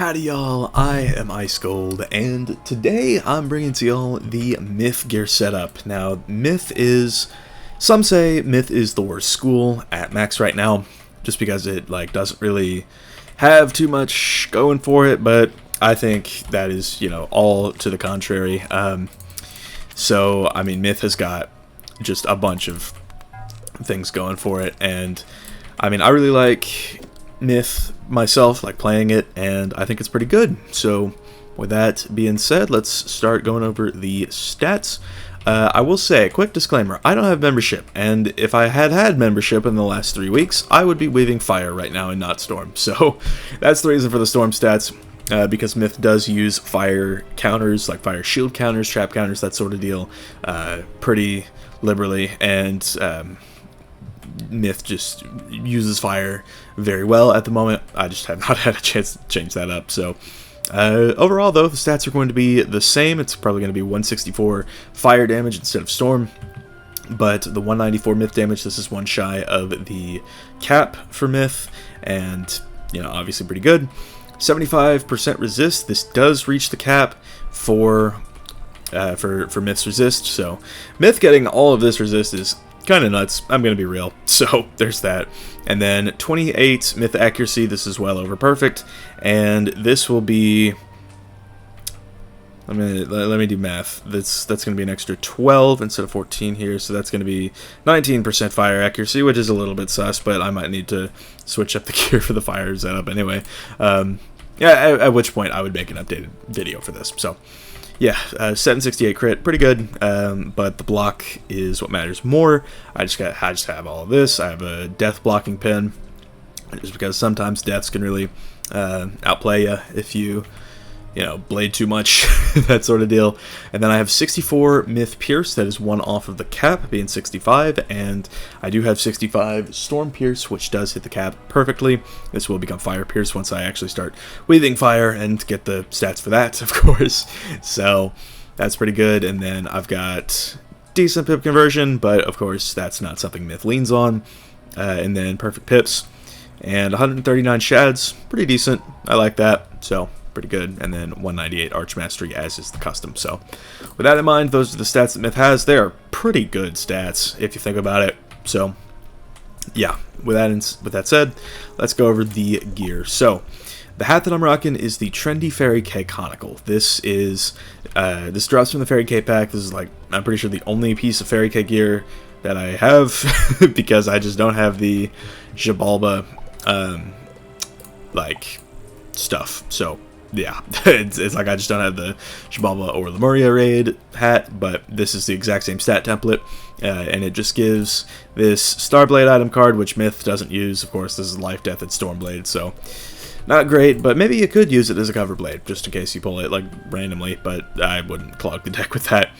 Howdy y'all, I am Ice Gold, and today I'm bringing to y'all the Myth gear setup. Now, Myth is, some say Myth is the worst school at max right now, just because it doesn't really have too much going for it, but I think that is, all to the contrary. So, I mean, Myth has got just a bunch of things going for it, and I mean, I really like Myth myself, like playing it, and I think it's pretty good. So with that being said, let's start going over the stats. I will say, quick disclaimer, I don't have membership, and if I had membership in the last 3 weeks, I would be weaving fire right now and not storm. So that's the reason for the storm stats, because Myth does use fire counters, like fire shield counters, trap counters, that sort of deal, pretty liberally, and Myth just uses fire very well at the moment. I just have not had a chance to change that up. So overall, though, the stats are going to be the same. It's probably going to be 164 fire damage instead of storm, but the 194 Myth damage, this is one shy of the cap for Myth, and obviously pretty good. 75% resist. This does reach the cap for Myth's resist. So Myth getting all of this resist is kind of nuts, I'm going to be real. So there's that. And then 28 Myth accuracy, this is well over perfect. And this will be, let me do math. That's going to be an extra 12 instead of 14 here, so that's going to be 19% fire accuracy, which is a little bit sus, but I might need to switch up the gear for the fire setup anyway. Yeah, at which point I would make an updated video for this. So yeah, 768 crit, pretty good, but the block is what matters more. I just have all of this. I have a death blocking pin, just because sometimes deaths can really outplay you if you blade too much, that sort of deal. And then I have 64 Myth Pierce, that is one off of the cap, being 65, and I do have 65 Storm Pierce, which does hit the cap perfectly. This will become Fire Pierce once I actually start weaving fire and get the stats for that, of course. So that's pretty good. And then I've got decent pip conversion, but of course that's not something Myth leans on. And then perfect pips and 139 shads, pretty decent. I like that. So pretty good. And then 198 Arch Mastery, as is the custom. So with that in mind, those are the stats that Myth has. They are pretty good stats if you think about it. So yeah, with that said, let's go over the gear. So the hat that I'm rocking is the trendy Faeriequeens Conical. This is this drops from the Faeriequeens pack. This is I'm pretty sure the only piece of Faeriequeens gear that I have because I just don't have the Xibalba stuff. So yeah, it's like I just don't have the Xibalba or Lemuria raid hat, but this is the exact same stat template, and it just gives this Starblade item card, which Myth doesn't use. Of course, this is Life, Death, and Stormblade, so not great, but maybe you could use it as a cover blade, just in case you pull it randomly, but I wouldn't clog the deck with that.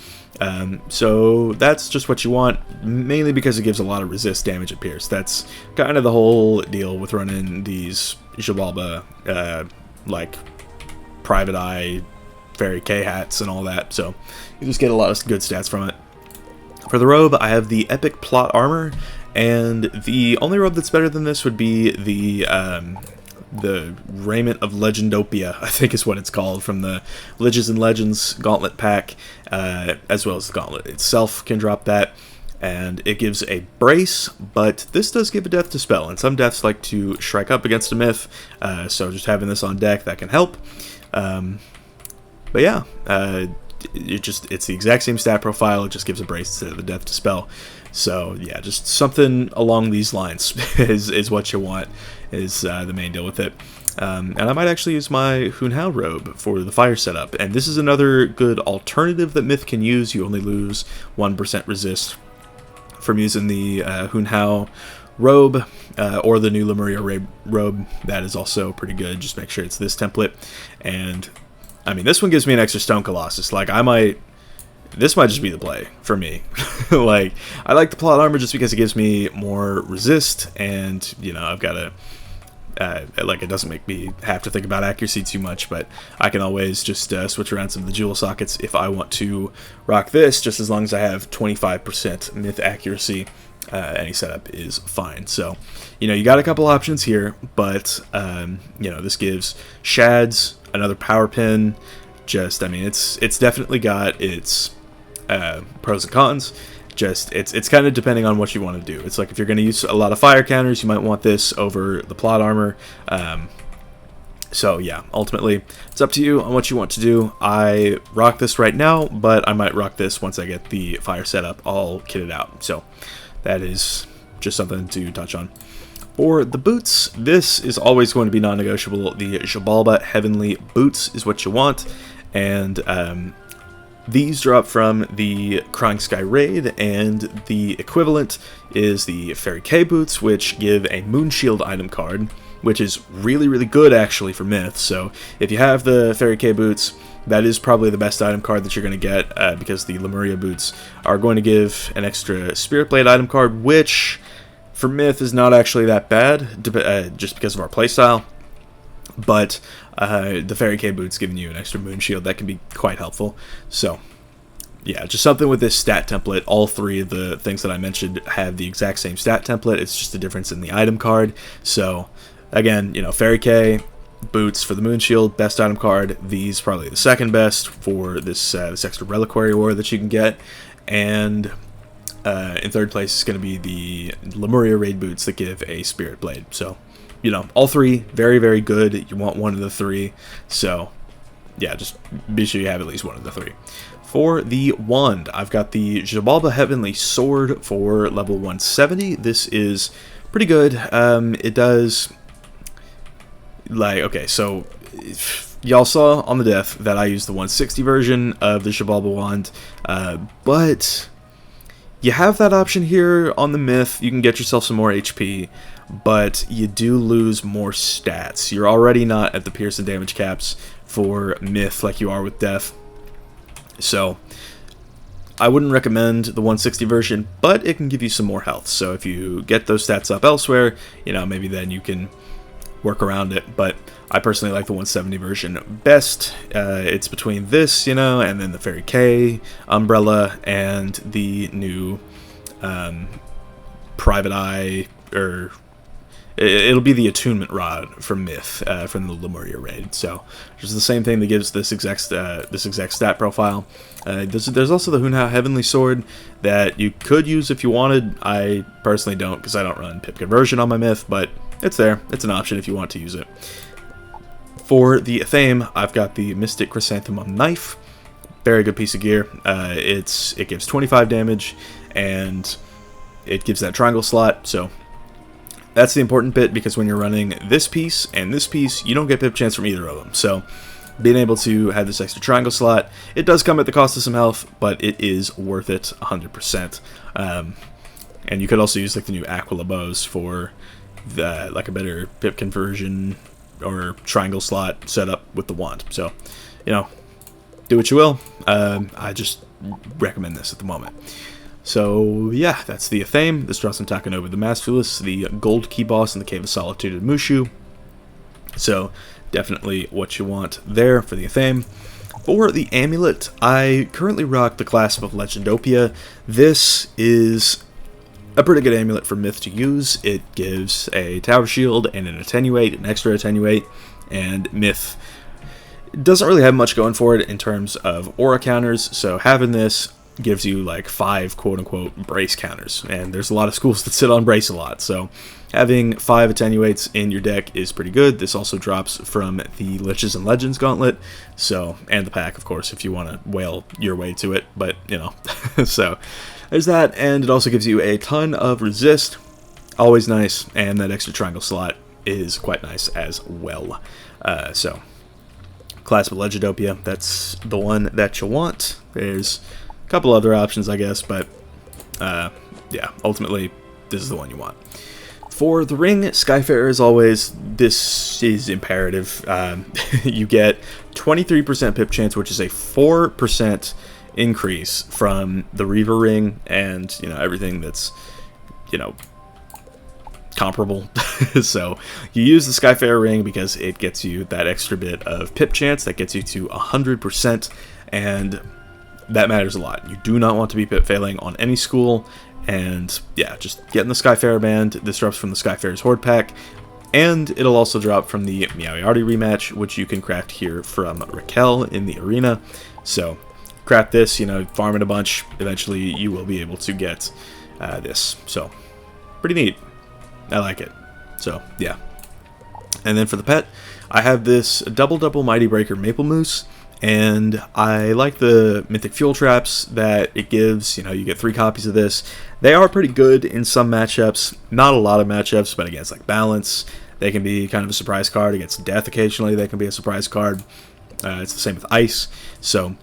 So that's just what you want, mainly because it gives a lot of resist damage at Pierce. That's kind of the whole deal with running these Xibalba, Private Eye, Faeriequeens hats and all that, so you just get a lot of good stats from it. For the robe, I have the Epic Plot Armor, and the only robe that's better than this would be the Raiment of Legendopia, I think is what it's called, from the Liches and Legends Gauntlet pack, as well as the Gauntlet itself can drop that. And it gives a brace, but this does give a death dispel, and some deaths like to shrike up against a Myth, so just having this on deck, that can help. But yeah, it's the exact same stat profile, it just gives a brace instead of the death dispel. So yeah, just something along these lines is what you want, is the main deal with it. And I might actually use my Hunhao robe for the fire setup, and this is another good alternative that Myth can use. You only lose 1% resist from using the Hunhao robe, or the new Lemuria robe. That is also pretty good. Just make sure it's this template. And I mean, this one gives me an extra Stone Colossus. This might just be the play for me. I like the plot armor just because it gives me more resist, and I've got Like, it doesn't make me have to think about accuracy too much, but I can always just switch around some of the jewel sockets if I want to rock this, just as long as I have 25% myth accuracy. Any setup is fine. So, you know, you got a couple options here, but, you know, this gives shads, another power pin. Just, I mean, it's definitely got its pros and cons. Just, it's kind of depending on what you want to do. It's like if you're going to use a lot of fire counters, you might want this over the plot armor. So yeah, ultimately, it's up to you on what you want to do. I rock this right now, but I might rock this once I get the fire setup all kitted out. So that is just something to touch on. For the boots, this is always going to be non-negotiable. The Xibalba Heavenly Boots is what you want, and these drop from the Crying Sky Raid, and the equivalent is the Faeriequeens Boots, which give a Moon Shield item card, which is really, really good actually for Myth. So if you have the Faeriequeens Boots, that is probably the best item card that you're going to get, because the Lemuria Boots are going to give an extra Spirit Blade item card, which for Myth is not actually that bad, just because of our playstyle. But the Faeriequeens Boots giving you an extra Moon Shield, that can be quite helpful. So yeah, just something with this stat template. All three of the things that I mentioned have the exact same stat template. It's just a difference in the item card. So again, you know, Faeriequeens Boots for the Moon Shield, best item card. These probably the second best for this this extra Reliquary Ore that you can get. And in third place is going to be the Lemuria Raid Boots that give a Spirit Blade. So, you know, all three, very, very good. You want one of the three. So, yeah, just be sure you have at least one of the three. For the wand, I've got the Xibalba Heavenly Sword for level 170. This is pretty good. It does, like, okay, so y'all saw on the death that I used the 160 version of the Xibalba wand, but you have that option here on the Myth. You can get yourself some more HP, but you do lose more stats. You're already not at the pierce and damage caps for Myth like you are with Death. So I wouldn't recommend the 160 version, but it can give you some more health. So if you get those stats up elsewhere, you know, maybe then you can work around it. But I personally like the 170 version best. It's between this, you know, and then the Faeriequeens umbrella and the new Private Eye, or it'll be the Attunement Rod from Myth, from the Lemuria Raid. So just the same thing that gives this exact stat profile. There's also the Hunhao Heavenly Sword that you could use if you wanted. I personally don't, because I don't run pip conversion on my Myth, but it's there. It's an option if you want to use it. For the Athame, I've got the Mystic Chrysanthemum Knife. Very good piece of gear. It gives 25 damage, and it gives that triangle slot, so that's the important bit, because when you're running this piece and this piece, you don't get pip chance from either of them. So being able to have this extra triangle slot, it does come at the cost of some health, but it is worth it 100%. And you could also use like the new Aquila bows for the, like, a better pip conversion or triangle slot setup with the wand. So, you know, do what you will. I just recommend this at the moment. So yeah, that's the Athame. This drops from Takanova the Masculus, the Gold Key Boss in the Cave of Solitude and Mushu. So definitely what you want there for the Athame. For the Amulet, I currently rock the Clasp of Legendopia. This is a pretty good amulet for Myth to use. It gives a Tower Shield and an Attenuate, an extra Attenuate, and Myth doesn't really have much going for it in terms of aura counters, so having this gives you like 5 quote-unquote brace counters, and there's a lot of schools that sit on brace a lot, so having 5 Attenuates in your deck is pretty good. This also drops from the Liches and Legends Gauntlet, so, and the pack, of course, if you want to whale your way to it, but, you know, so there's that, and it also gives you a ton of resist, always nice, and that extra triangle slot is quite nice as well. So Clasp of Legendopia, that's the one that you want. There's a couple other options, I guess, but yeah, ultimately, this is the one you want. For the ring, Skyfarer, as always, this is imperative. You get 23% pip chance, which is a 4% increase from the Reaver ring, and, you know, everything that's, you know, comparable. So you use the Skyfarer ring because it gets you that extra bit of pip chance that gets you to 100%, and that matters a lot. You do not want to be pip failing on any school, and yeah, just getting the Skyfarer band. This drops from the Skyfarer's Horde pack, and it'll also drop from the Meowiarty rematch, which you can craft here from Raquel in the arena. So craft this, you know, farm it a bunch, eventually you will be able to get this. So pretty neat. I like it. So yeah. And then for the pet, I have this double Mighty Breaker Maple Moose, and I like the Mythic Fuel Traps that it gives. You know, you get 3 copies of this. They are pretty good in some matchups, not a lot of matchups, but against like Balance, they can be kind of a surprise card. Against Death occasionally, they can be a surprise card. It's the same with Ice. So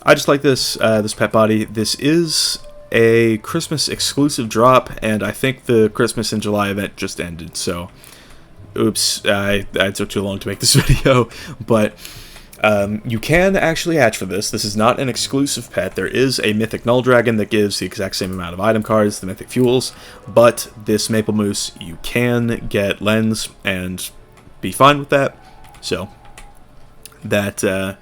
I just like this this pet body. This is a Christmas exclusive drop, and I think the Christmas in July event just ended. So oops, I took too long to make this video, but you can actually hatch for this. This is not an exclusive pet. There is a Mythic Null Dragon that gives the exact same amount of item cards, the Mythic Fuels, but this Maple Moose, you can get Lens and be fine with that. So that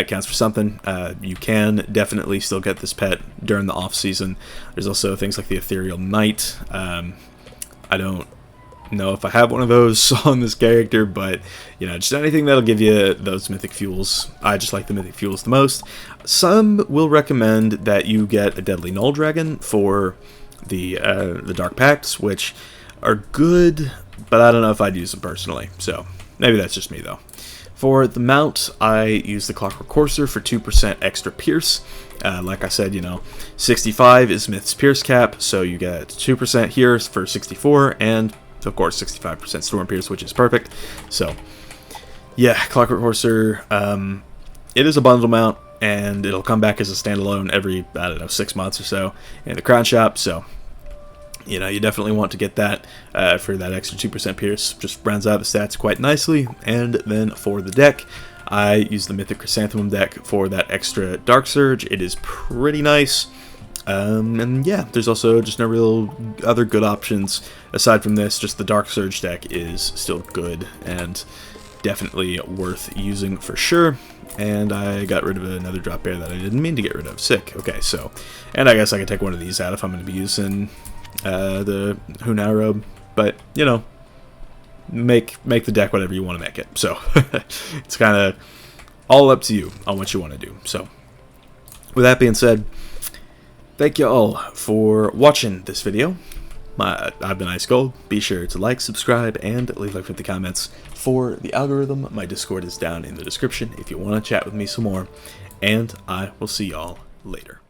counts for something. You can definitely still get this pet during the off season. There's also things like the Ethereal Knight. I don't know if I have one of those on this character, but you know, just anything that'll give you those Mythic Fuels. I just like the Mythic Fuels the most. Some will recommend that you get a Deadly Null Dragon for the Dark Pacts, which are good, but I don't know if I'd use them personally. So maybe that's just me though. For the mount, I use the Clockwork Courser for 2% extra Pierce. Like I said, you know, 65 is Myth's Pierce cap, so you get 2% here for 64, and of course 65% Storm Pierce, which is perfect. So yeah, Clockwork Courser, it is a bundle mount, and it'll come back as a standalone every, I don't know, 6 months or so in the Crown Shop. So you know, you definitely want to get that for that extra 2% Pierce. Just rounds out the stats quite nicely. And then for the deck, I use the Mythic Chrysanthemum deck for that extra Dark Surge. It is pretty nice. And yeah, there's also just no real other good options aside from this. Just the Dark Surge deck is still good and definitely worth using for sure. And I got rid of another drop bear that I didn't mean to get rid of. Sick. Okay, so, and I guess I can take one of these out if I'm going to be using the Hunau robe, but you know, make the deck whatever you want to make it. So it's kind of all up to you on what you want to do. So with that being said, thank you all for watching this video. I've been Ice Gold. Be sure to like, subscribe, and leave a like in the comments for the algorithm. My Discord is down in the description if you want to chat with me some more, and I will see y'all later.